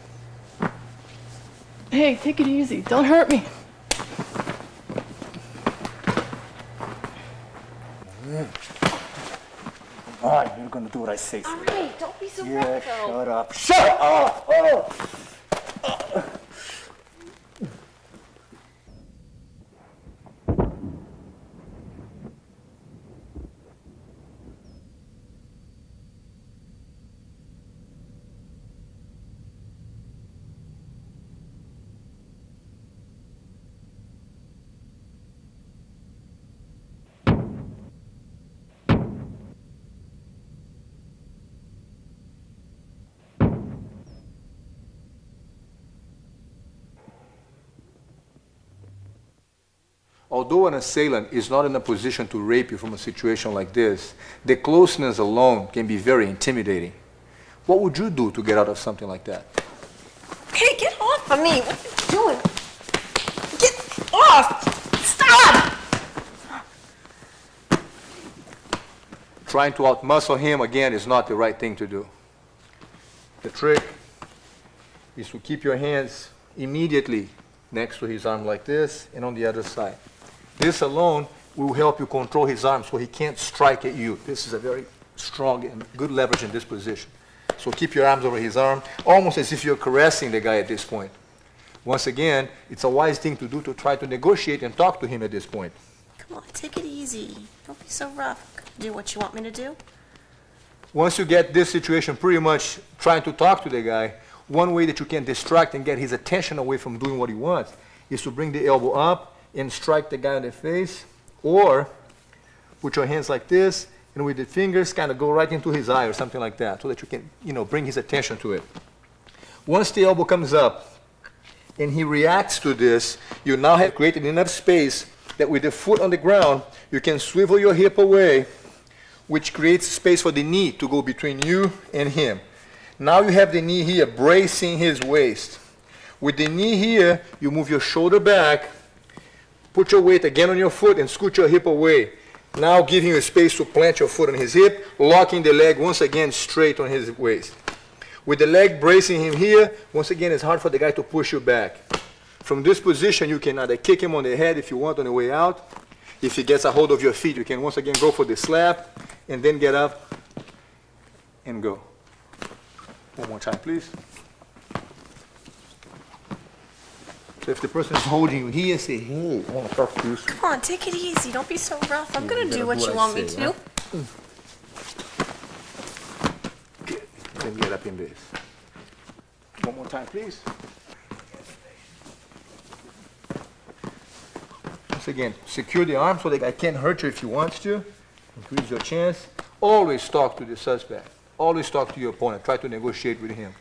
Speaker 3: Hey, take it easy. Don't hurt me.
Speaker 1: All right, you're going to do what I say.
Speaker 4: All right, don't be so
Speaker 1: Yeah,
Speaker 4: rough, though.
Speaker 1: shut up. Shut up! Oh. Although an assailant is not in a position to rape you from a situation like this, the closeness alone can be very intimidating. What would you do to get out of something like that?
Speaker 4: Hey, get off of me! What are you doing? Get off! Stop!
Speaker 1: Trying to outmuscle him again is not the right thing to do. The trick is to keep your hands immediately next to his arm like this and on the other side. This alone will help you control his arm so he can't strike at you. This is a very strong and good leverage in this position. So keep your arms over his arm, almost as if you're caressing the guy at this point. Once again, it's a wise thing to do to try to negotiate and talk to him at this point.
Speaker 4: Come on, take it easy. Don't be so rough. Do what you want me to do.
Speaker 1: Once you get this situation pretty much trying to talk to the guy, one way that you can distract and get his attention away from doing what he wants is to bring the elbow up and strike the guy in the face, or put your hands like this and with the fingers kind of go right into his eye or something like that so that you can, bring his attention to it. Once the elbow comes up and he reacts to this, you now have created enough space that with the foot on the ground, you can swivel your hip away, which creates space for the knee to go between you and him. Now you have the knee here bracing his waist. With the knee here, you move your shoulder back, put your weight again on your foot and scoot your hip away. Now giving you space to plant your foot on his hip, locking the leg once again straight on his waist. With the leg bracing him here, once again it's hard for the guy to push you back. From this position, you can either kick him on the head if you want on the way out. If he gets a hold of your feet, you can once again go for the slap and then get up and go. One more time, please. So if the person is holding you here, say, hey, I want to talk to you.
Speaker 4: Come on, take it easy. Don't be so rough. I'm gonna do what you want me to do.
Speaker 1: Then get up in this. One more time, please. Once again, secure the arm so the guy can't hurt you if he wants to. Increase your chance. Always talk to the suspect. Always talk to your opponent. Try to negotiate with him.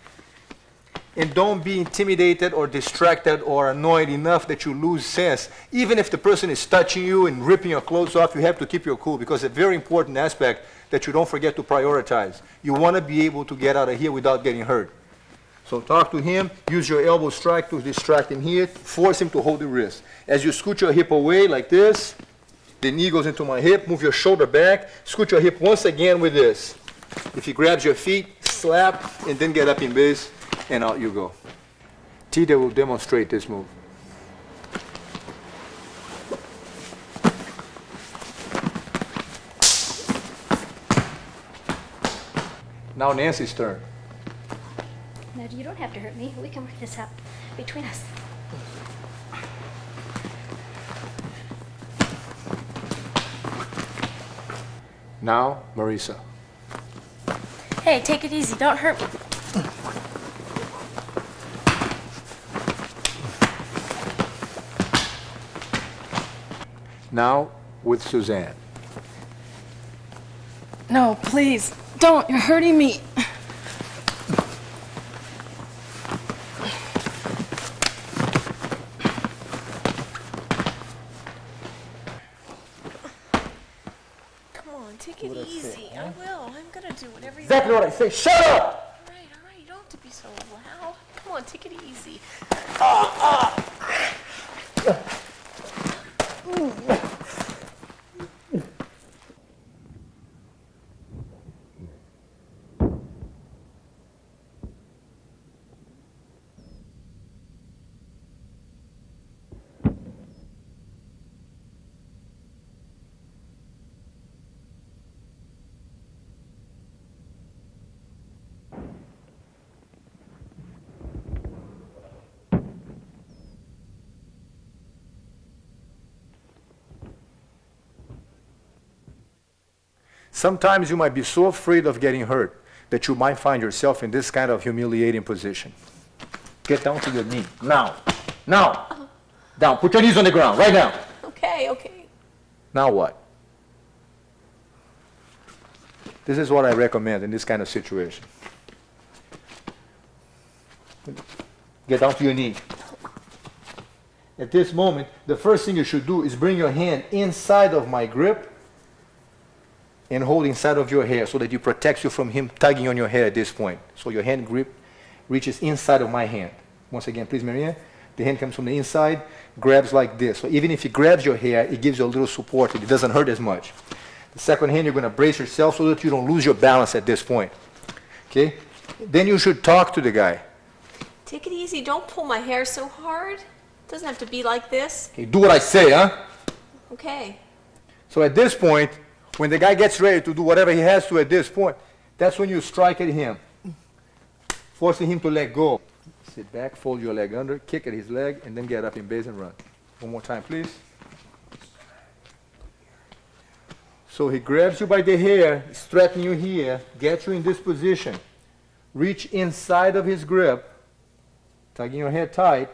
Speaker 1: And don't be intimidated or distracted or annoyed enough that you lose sense. Even if the person is touching you and ripping your clothes off, you have to keep your cool because it's a very important aspect that you don't forget to prioritize. You want to be able to get out of here without getting hurt. So talk to him, use your elbow strike to distract him here, force him to hold the wrist. As you scoot your hip away like this, the knee goes into my hip, move your shoulder back, scoot your hip once again with this. If he grabs your feet, slap, and then get up in base, and out you go. Tita will demonstrate this move. Now Nancy's turn.
Speaker 2: No, you don't have to hurt me. We can work this out between us.
Speaker 1: Now, Marisa.
Speaker 4: Hey, take it easy. Don't hurt me.
Speaker 1: Now, with Suzanne.
Speaker 4: No, please. Don't. You're hurting me. Come on, take it easy. I will. I'm gonna do whatever you
Speaker 1: Exactly what I say. Shut up!
Speaker 4: All right. You don't have to be so loud. Come on, take it easy.
Speaker 1: Sometimes you might be so afraid of getting hurt that you might find yourself in this kind of humiliating position. Get down to your knee. Now. Now. Down. Put your knees on the ground. Right now.
Speaker 4: Okay.
Speaker 1: Now what? This is what I recommend in this kind of situation. Get down to your knee. At this moment, the first thing you should do is bring your hand inside of my grip and hold inside of your hair so that it protects you from him tugging on your hair at this point. So your hand grip reaches inside of my hand. Once again, please, Marianne. The hand comes from the inside, grabs like this. So even if he grabs your hair, it gives you a little support. It doesn't hurt as much. The second hand, you're going to brace yourself so that you don't lose your balance at this point. Okay? Then you should talk to the guy.
Speaker 3: Take it easy. Don't pull my hair so hard. It doesn't have to be like this.
Speaker 1: Okay, do what I say, huh?
Speaker 3: Okay.
Speaker 1: So at this point, when the guy gets ready to do whatever he has to at this point, that's when you strike at him, forcing him to let go. Sit back, fold your leg under, kick at his leg, and then get up in base and run. One more time, please. So he grabs you by the hair, straightening you here, gets you in this position. Reach inside of his grip, tugging your head tight.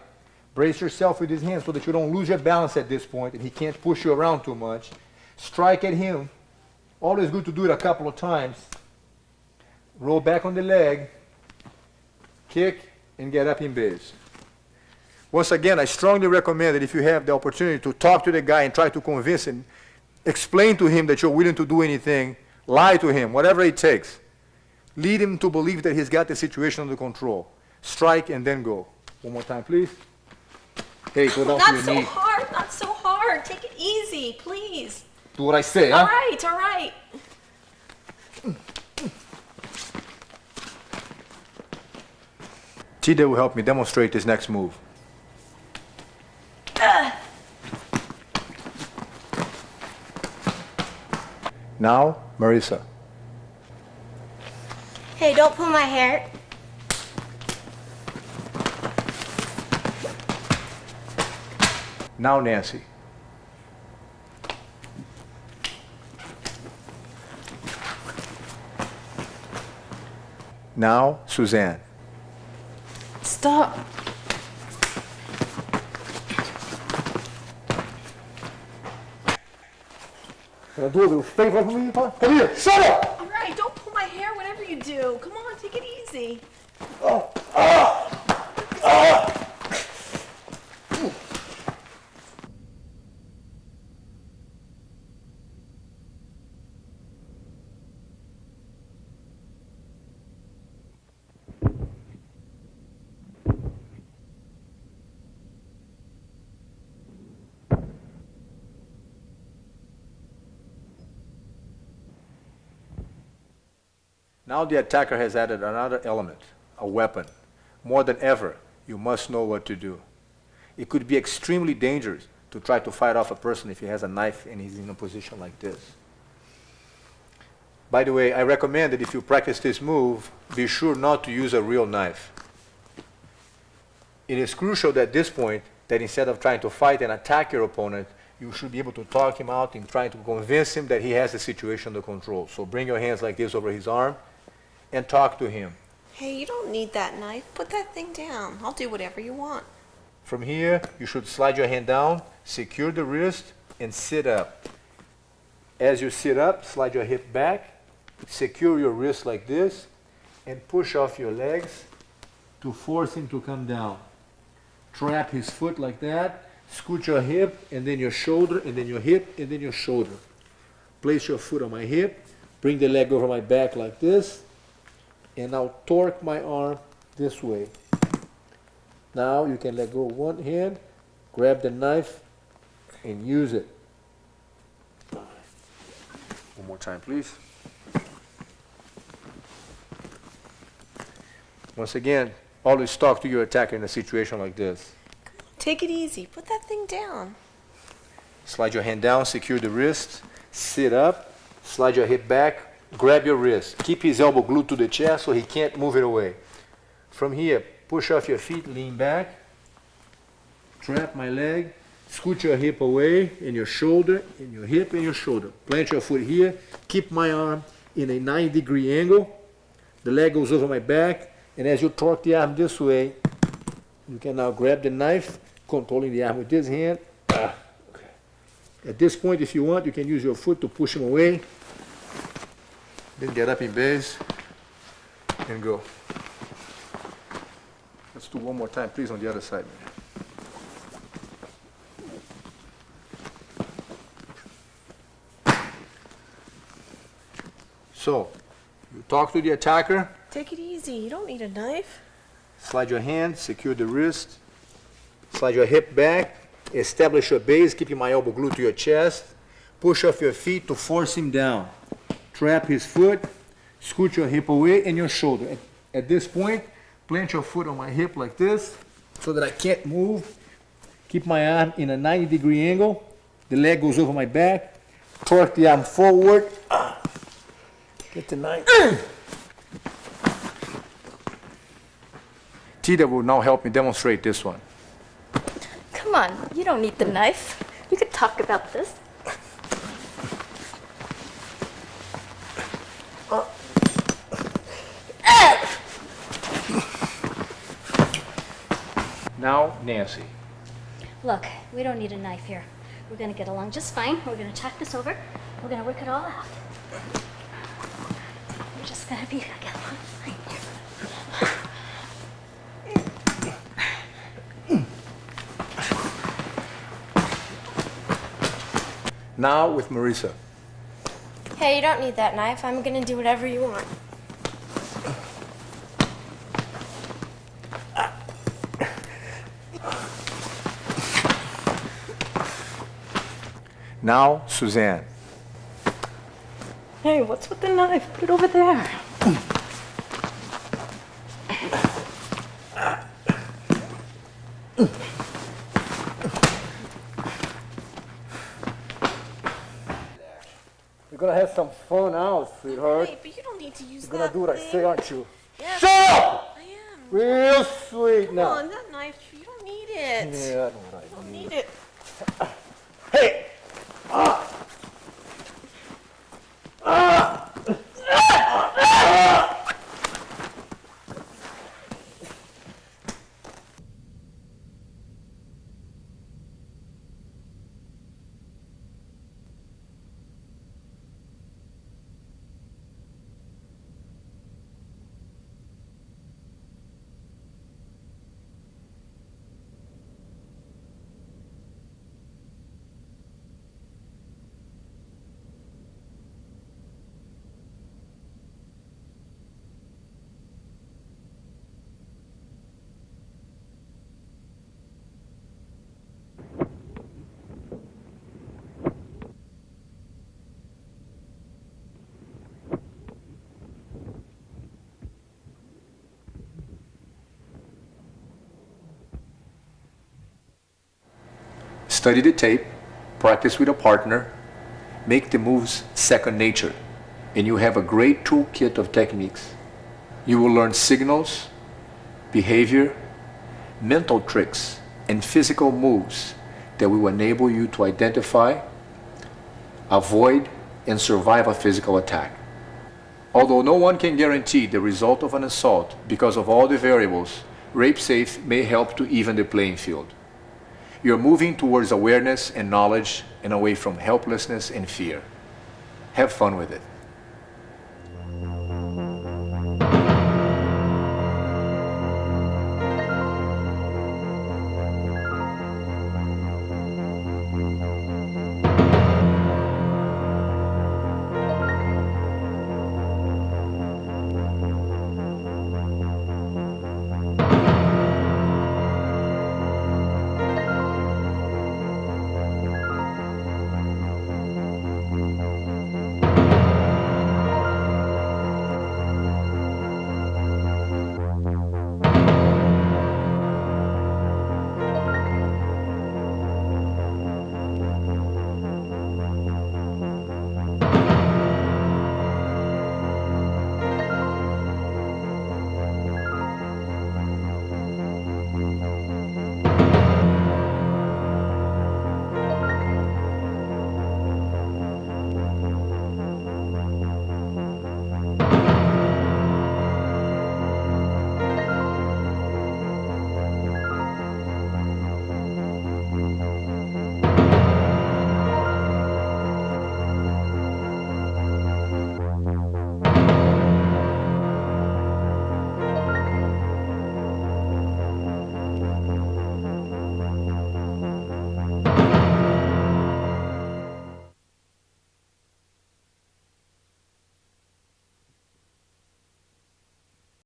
Speaker 1: Brace yourself with his hands so that you don't lose your balance at this point and he can't push you around too much. Strike at him. Always good to do it a couple of times. Roll back on the leg, kick, and get up in base. Once again, I strongly recommend that if you have the opportunity to talk to the guy and try to convince him, explain to him that you're willing to do anything, lie to him, whatever it takes. Lead him to believe that he's got the situation under control. Strike and then go. One more time, please. Hey, go down to
Speaker 3: Not
Speaker 1: your
Speaker 3: so
Speaker 1: knee.
Speaker 3: hard. Not so hard. Take it easy, please.
Speaker 1: Do what I say, huh?
Speaker 3: All right. All right.
Speaker 1: Tida will help me demonstrate this next move. Now, Marissa.
Speaker 2: Hey, don't pull my hair.
Speaker 1: Now, Nancy. Now, Suzanne.
Speaker 4: Stop.
Speaker 1: Can I do a little favor for me? Huh? Come here, shut up!
Speaker 3: All right. Don't pull my hair. Whatever you do. Come on. Take it easy.
Speaker 1: Now the attacker has added another element, a weapon. More than ever, you must know what to do. It could be extremely dangerous to try to fight off a person if he has a knife and he's in a position like this. By the way, I recommend that if you practice this move, be sure not to use a real knife. It is crucial at this point that instead of trying to fight and attack your opponent, you should be able to talk him out and try to convince him that he has the situation under control. So bring your hands like this over his arm and talk to him.
Speaker 3: Hey, you don't need that knife. Put that thing down. I'll do whatever you want.
Speaker 1: From here, you should slide your hand down, secure the wrist, and sit up. As you sit up, slide your hip back, secure your wrist like this, and push off your legs to force him to come down. Trap his foot like that, scoot your hip, and then your shoulder, and then your hip, and then your shoulder. Place your foot on my hip, bring the leg over my back like this, and now torque my arm this way. Now you can let go of one hand, grab the knife, and use it. One more time, please. Once again, always talk to your attacker in a situation like this.
Speaker 3: Take it easy. Put that thing down.
Speaker 1: Slide your hand down, secure the wrist, sit up, slide your hip back, grab your wrist. Keep his elbow glued to the chest so he can't move it away. From here, push off your feet, lean back, trap my leg, scoot your hip away, and your shoulder, and your hip, and your shoulder. Plant your foot here, keep my arm in a 90-degree angle. The leg goes over my back, and as you torque the arm this way, you can now grab the knife, controlling the arm with this hand. At this point, if you want, you can use your foot to push him away. Then get up in base and go. Let's do one more time, please, on the other side. So, you talk to the attacker,
Speaker 3: Take it easy. You don't need a knife.
Speaker 1: slide your hand, secure the wrist, slide your hip back, establish your base, keeping my elbow glued to your chest, push off your feet to force him down. Trap his foot, scoot your hip away and your shoulder. At this point, plant your foot on my hip like this so that I can't move. Keep my arm in a 90-degree angle. The leg goes over my back. Torque the arm forward. Get the knife. Tita will now help me demonstrate this one.
Speaker 2: Come on, you don't need the knife. We could talk about this.
Speaker 1: Now, Nancy.
Speaker 2: Look, we don't need a knife here. We're gonna get along just fine. We're gonna talk this over. We're gonna work it all out. We're just gonna get along fine here.
Speaker 1: Now with Marisa.
Speaker 5: Hey, you don't need that knife. I'm gonna do whatever you want.
Speaker 1: Now, Suzanne.
Speaker 3: Hey, what's with the knife? Put it over there.
Speaker 1: We're gonna have some fun now, sweetheart.
Speaker 3: Hey, but you don't need to use
Speaker 1: You're
Speaker 3: that
Speaker 1: gonna do what I
Speaker 3: thing.
Speaker 1: say, aren't you?
Speaker 3: Yes,
Speaker 1: Shut up!
Speaker 3: I am.
Speaker 1: Real sweet
Speaker 3: Come
Speaker 1: now.
Speaker 3: on, that knife, you don't need it.
Speaker 1: Yeah, I know what
Speaker 3: You don't need it.
Speaker 1: Hey! Study the tape, practice with a partner, make the moves second nature, and you have a great toolkit of techniques. You will learn signals, behavior, mental tricks, and physical moves that will enable you to identify, avoid, and survive a physical attack. Although no one can guarantee the result of an assault because of all the variables, RapeSafe may help to even the playing field. You're moving towards awareness and knowledge and away from helplessness and fear. Have fun with it.